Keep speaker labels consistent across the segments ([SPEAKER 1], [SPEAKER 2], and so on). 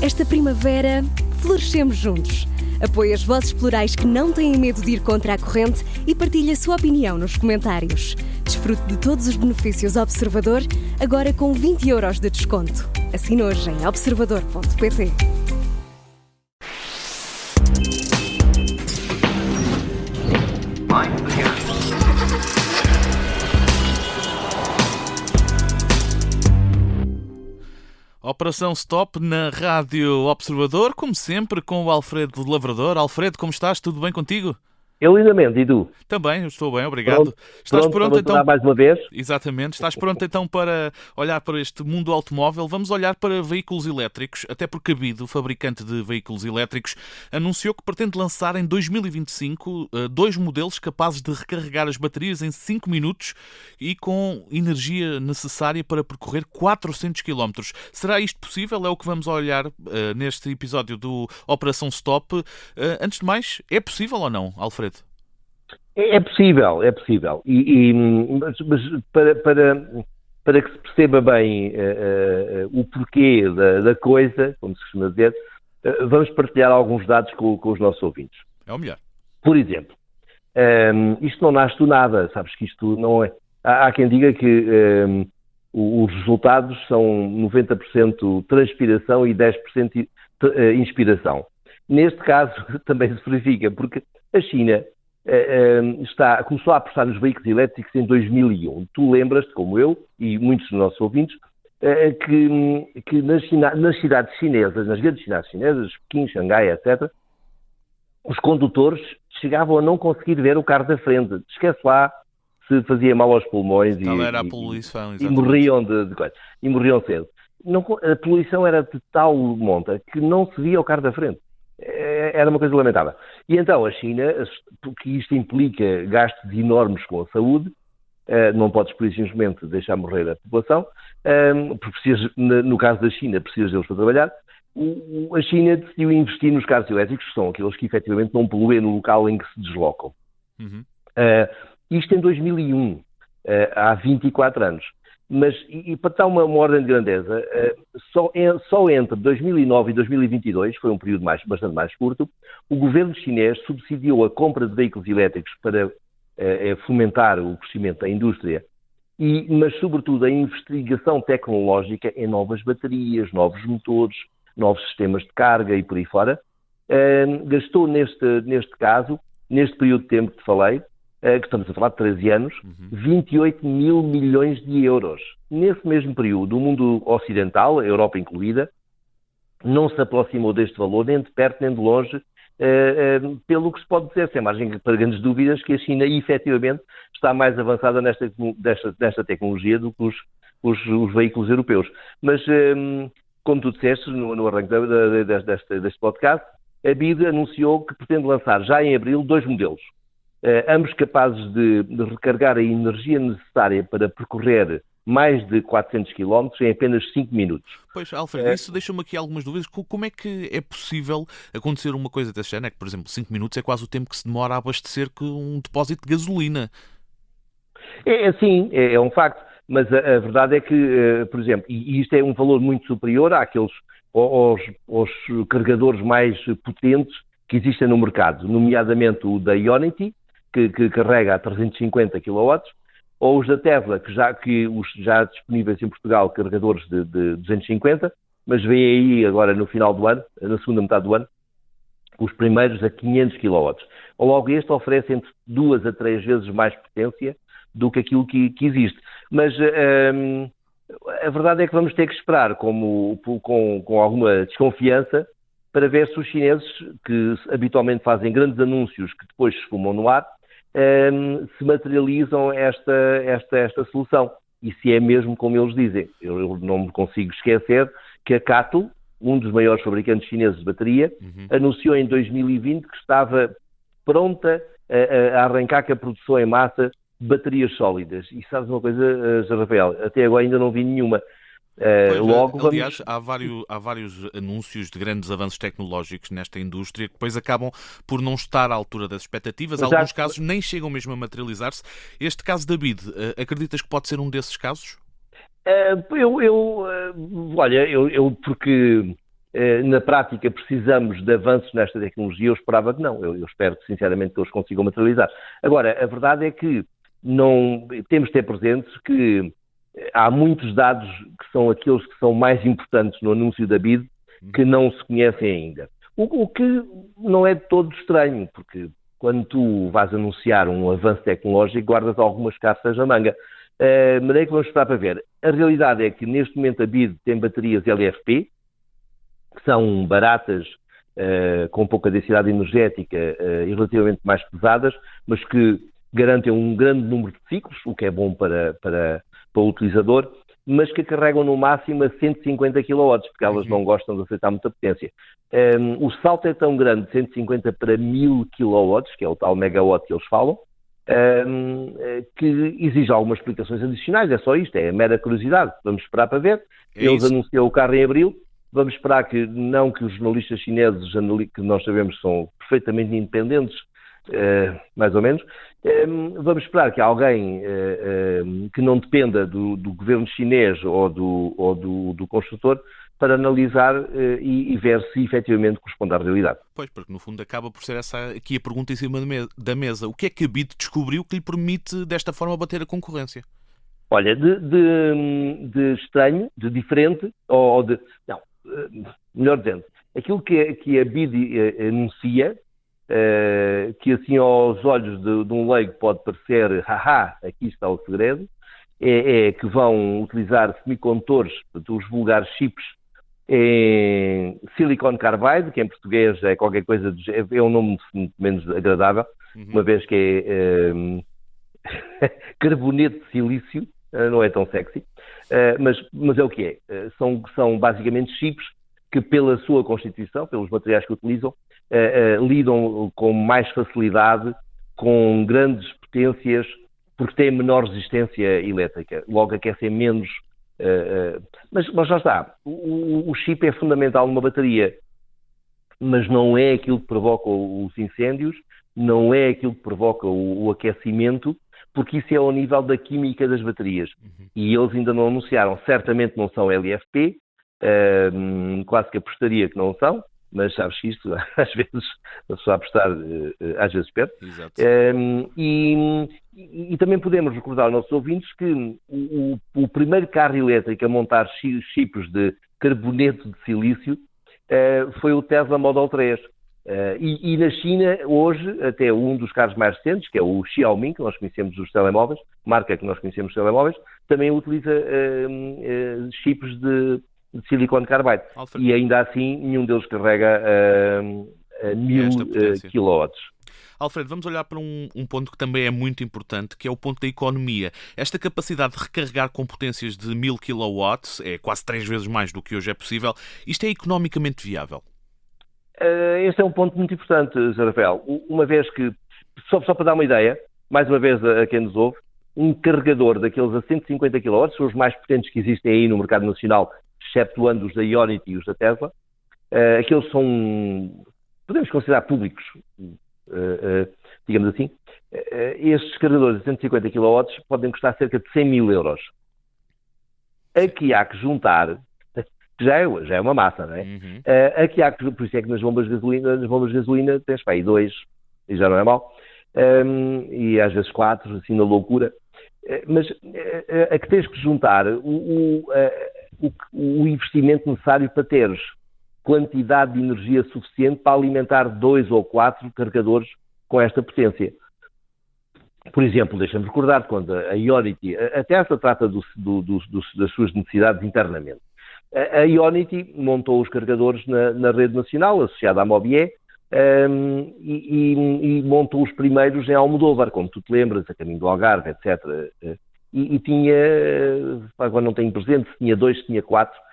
[SPEAKER 1] Esta primavera, florescemos juntos. Apoie as vozes plurais que não têm medo de ir contra a corrente e partilhe a sua opinião nos comentários. Desfrute de todos os benefícios Observador, agora com 20€ de desconto. Assine hoje em observador.pt.
[SPEAKER 2] Operação Stop na Rádio Observador, como sempre, com o Alfredo Lavrador. Alfredo, como estás? Tudo bem contigo?
[SPEAKER 3] Eu lindamente, e tu?
[SPEAKER 2] Também, eu estou bem, obrigado.
[SPEAKER 3] Estás pronto então? Mais uma vez?
[SPEAKER 2] Exatamente. Estás pronto então para olhar para este mundo automóvel? Vamos olhar para veículos elétricos, até porque a BYD, o fabricante de veículos elétricos, anunciou que pretende lançar em 2025 dois modelos capazes de recarregar as baterias em 5 minutos e com energia necessária para percorrer 400 km. Será isto possível? É o que vamos olhar neste episódio do Operação Stop. Antes de mais, é possível ou não, Alfredo?
[SPEAKER 3] É possível. Mas para que se perceba bem o porquê da coisa, como se costuma dizer, vamos partilhar alguns dados com os nossos ouvintes.
[SPEAKER 2] É o melhor.
[SPEAKER 3] Por exemplo, isto não nasce do nada, sabes que isto não é... Há quem diga que os resultados são 90% transpiração e 10% inspiração. Neste caso também se verifica, porque a China começou a apostar nos veículos elétricos em 2001. Tu lembras-te, como eu e muitos dos nossos ouvintes, que nas cidades chinesas, nas grandes cidades chinesas, Pequim, Xangai, etc., os condutores chegavam a não conseguir ver o carro da frente. Esquece lá se fazia mal aos pulmões e morriam de coisa. E morriam cedo. A poluição era de tal monta que não se via o carro da frente. Era uma coisa lamentável. E então a China, porque isto implica gastos enormes com a saúde, não podes, por simplesmente, deixar morrer a população, porque no caso da China, precisas deles para trabalhar. A China decidiu investir nos carros elétricos, que são aqueles que efetivamente não poluem no local em que se deslocam. Uhum. Isto em 2001, há 24 anos. Mas, e para dar uma ordem de grandeza, só entre 2009 e 2022, foi um período bastante mais curto, o governo chinês subsidiou a compra de veículos elétricos para fomentar o crescimento da indústria, mas sobretudo a investigação tecnológica em novas baterias, novos motores, novos sistemas de carga e por aí fora. Gastou neste caso, neste período de tempo que te falei, que estamos a falar de 13 anos, 28 mil milhões de euros. Nesse mesmo período, o mundo ocidental, a Europa incluída, não se aproximou deste valor nem de perto nem de longe, pelo que se pode dizer, sem margem para grandes dúvidas, que a China efetivamente está mais avançada nesta tecnologia do que os veículos europeus. Mas, como tu disseste no arranque deste podcast, a BYD anunciou que pretende lançar já em abril 2 modelos. Ambos capazes de recarregar a energia necessária para percorrer mais de 400 km em apenas 5 minutos.
[SPEAKER 2] Pois, Alfredo, isso deixa-me aqui algumas dúvidas. Como é que é possível acontecer uma coisa desse género? É que, por exemplo, 5 minutos é quase o tempo que se demora a abastecer um depósito de gasolina.
[SPEAKER 3] Sim, é um facto. Mas a verdade é que, por exemplo, e isto é um valor muito superior aos carregadores mais potentes que existem no mercado, nomeadamente o da Ionity, que carrega a 350 kW, ou os da Tesla, os já disponíveis em Portugal, carregadores de 250, mas vem aí agora no final do ano, na segunda metade do ano, os primeiros a 500 kW. Logo este oferece entre 2 a 3 vezes mais potência do que aquilo que existe. Mas a verdade é que vamos ter que esperar com alguma desconfiança para ver se os chineses, que habitualmente fazem grandes anúncios que depois se esfumam no ar, se materializam esta solução. E se é mesmo como eles dizem. Eu não me consigo esquecer que a CATL, um dos maiores fabricantes chineses de bateria, anunciou em 2020 que estava pronta a arrancar com a produção em massa de baterias sólidas. E sabes uma coisa, José Rafael? Até agora ainda não vi nenhuma.
[SPEAKER 2] Aliás, há vários anúncios de grandes avanços tecnológicos nesta indústria que depois acabam por não estar à altura das expectativas. Alguns casos nem chegam mesmo a materializar-se. Este caso da BYD, acreditas que pode ser um desses casos?
[SPEAKER 3] Olha, porque na prática precisamos de avanços nesta tecnologia, eu esperava que não. Eu espero sinceramente que eles consigam materializar. Agora, a verdade é que temos de ter presentes que há muitos dados que são aqueles que são mais importantes no anúncio da BID que não se conhecem ainda. O que não é de todo estranho, porque quando tu vais anunciar um avanço tecnológico, guardas algumas cartas na manga. Mas é que vamos esperar para ver. A realidade é que neste momento a BID tem baterias LFP, que são baratas, com pouca densidade energética e relativamente mais pesadas, mas que garantem um grande número de ciclos, o que é bom para o utilizador, mas que carregam no máximo a 150 kW, porque elas não gostam de aceitar muita potência. O salto é tão grande, de 150 para 1000 kW, que é o tal megawatt que eles falam, que exige algumas explicações adicionais. É só isto, é a mera curiosidade. Vamos esperar para ver. Eles anunciaram o carro em abril. Vamos esperar que os jornalistas chineses, que nós sabemos que são perfeitamente independentes, mais ou menos, vamos esperar que alguém que não dependa do governo chinês ou do construtor para analisar e ver se efetivamente corresponde à realidade.
[SPEAKER 2] Pois, porque no fundo acaba por ser essa aqui a pergunta em cima da mesa. O que é que a BID descobriu que lhe permite desta forma bater a concorrência?
[SPEAKER 3] Olha, de estranho, de diferente, melhor dizendo, aquilo que a BID anuncia, que assim aos olhos de um leigo pode parecer, aqui está o segredo, é que vão utilizar semicondutores, os vulgares chips, em silicon carbide, que em português é qualquer coisa, é um nome menos agradável, uma vez que é carboneto de silício, não é tão sexy, mas é o que é. São basicamente chips que, pela sua constituição, pelos materiais que utilizam, lidam com mais facilidade, com grandes potências, porque têm menor resistência elétrica, logo aquecem menos. Mas já está. O chip é fundamental numa bateria, mas não é aquilo que provoca os incêndios, não é aquilo que provoca o aquecimento, porque isso é ao nível da química das baterias. E eles ainda não anunciaram. Certamente não são LFP, quase que apostaria que não são, mas sabes que isto, às vezes, a pessoa apostar, às vezes perde. E também podemos recordar aos nossos ouvintes que o primeiro carro elétrico a montar chips de carboneto de silício foi o Tesla Model 3. E na China, hoje, até um dos carros mais recentes, que é o Xiaomi, que nós conhecemos dos telemóveis, marca que nós conhecemos dos telemóveis, também utiliza chips de silicon carbide. E ainda assim, nenhum deles carrega 1000 kW.
[SPEAKER 2] Alfredo, vamos olhar para um ponto que também é muito importante, que é o ponto da economia. Esta capacidade de recarregar com potências de 1000 kW é quase 3 vezes mais do que hoje é possível. Isto é economicamente viável?
[SPEAKER 3] Este é um ponto muito importante, Sr. Rafael. Uma vez que, só para dar uma ideia, mais uma vez a quem nos ouve, um carregador daqueles a 150 kW, são os mais potentes que existem aí no mercado nacional, exceptuando os da Ionity e os da Tesla. Aqueles são, podemos considerar públicos, digamos assim. Estes carregadores de 150 kW podem custar cerca de 100 mil euros. Aqui há que juntar, que já é uma massa, não é? Aqui há que, por isso é que nas bombas de gasolina tens aí 2, e já não é mau, e às vezes 4, assim na loucura. Mas a que tens que juntar o investimento necessário para teres quantidade de energia suficiente para alimentar 2 ou 4 carregadores com esta potência. Por exemplo, deixa-me recordar, quando a Ionity, a Tesla trata das suas necessidades internamente. A Ionity montou os carregadores na rede nacional, associada à Mobié, e montou os primeiros em Almodóvar, como tu te lembras, a caminho do Algarve, etc. E tinha, agora não tenho presente, se tinha 2, se tinha 4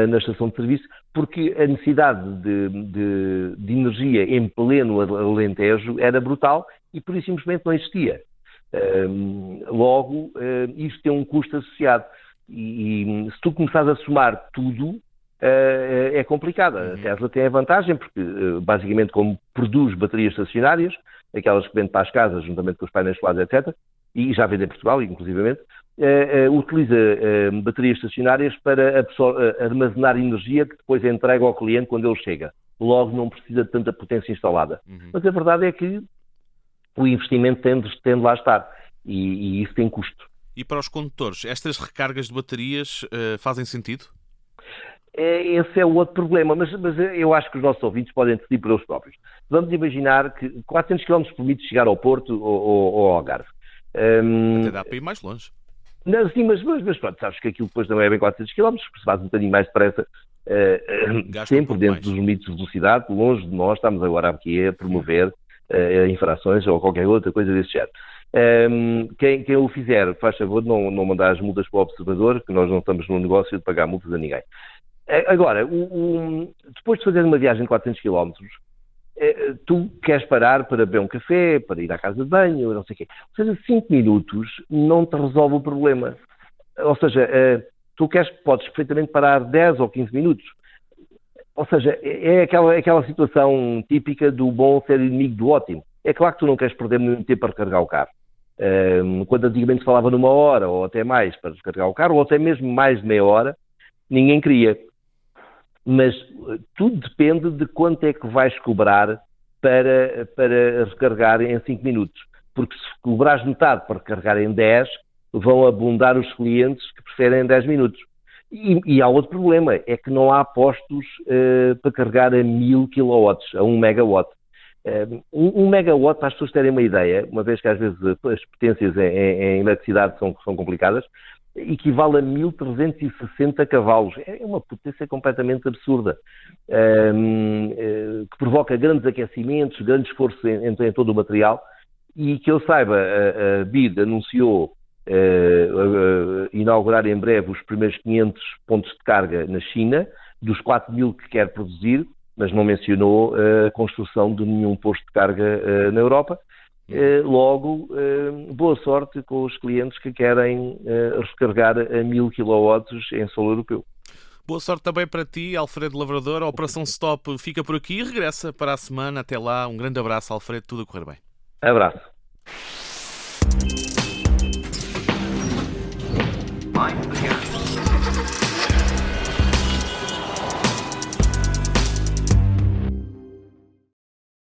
[SPEAKER 3] na estação de serviço, porque a necessidade de energia em pleno Alentejo era brutal e por isso simplesmente não existia. Logo, isto tem um custo associado. E se tu começares a somar tudo, é complicado. A Tesla tem a vantagem porque, basicamente, como produz baterias estacionárias, aquelas que vende para as casas, juntamente com os painéis solares, etc., e já vende em Portugal, inclusivamente, utiliza baterias estacionárias para armazenar energia que depois é entregue ao cliente quando ele chega. Logo não precisa de tanta potência instalada. Mas a verdade é que o investimento tende lá a estar e isso tem custo.
[SPEAKER 2] E para os condutores, estas recargas de baterias fazem sentido?
[SPEAKER 3] Esse é o outro problema, mas eu acho que os nossos ouvintes podem decidir por eles próprios. Vamos imaginar que 400 km permite chegar ao Porto ou ao Algarve.
[SPEAKER 2] Até dá para ir mais longe.
[SPEAKER 3] Não, sim, mas pronto, sabes que aquilo depois não é bem 400 km, porque se faz um bocadinho mais depressa, sempre dentro dos limites de velocidade, longe de nós, estamos agora aqui a promover infrações ou qualquer outra coisa desse género. Quem o fizer, faz favor de não mandar as multas para o observador, que nós não estamos no negócio de pagar multas a ninguém. Agora, depois de fazer uma viagem de 400 km, tu queres parar para beber um café, para ir à casa de banho, não sei o quê. Ou seja, 5 minutos não te resolve o problema. Ou seja, podes perfeitamente parar 10 ou 15 minutos. Ou seja, é aquela situação típica do bom ser inimigo do ótimo. É claro que tu não queres perder muito tempo para recarregar o carro. Quando antigamente se falava numa hora ou até mais para recarregar o carro, ou até mesmo mais de meia hora, ninguém queria. Mas tudo depende de quanto é que vais cobrar para recarregar em 5 minutos. Porque se cobrares metade para recarregar em 10, vão abundar os clientes que preferem 10 minutos. E há outro problema, é que não há postos para carregar a 1000 kW, a 1 megawatt. 1 megawatt, para as pessoas terem uma ideia, uma vez que às vezes as potências em eletricidade são complicadas, equivale a 1360 cavalos. É uma potência completamente absurda, que provoca grandes aquecimentos, grande esforço em todo o material, e que eu saiba, a BID anunciou inaugurar em breve os primeiros 500 pontos de carga na China, dos 4.000 que quer produzir, mas não mencionou a construção de nenhum posto de carga na Europa. Logo, boa sorte com os clientes que querem recarregar a 1000 kW em solo europeu.
[SPEAKER 2] Boa sorte também para ti, Alfredo Lavrador. A Operação Stop fica por aqui e regressa para a semana. Até lá, um grande abraço, Alfredo, tudo a correr bem.
[SPEAKER 3] Abraço.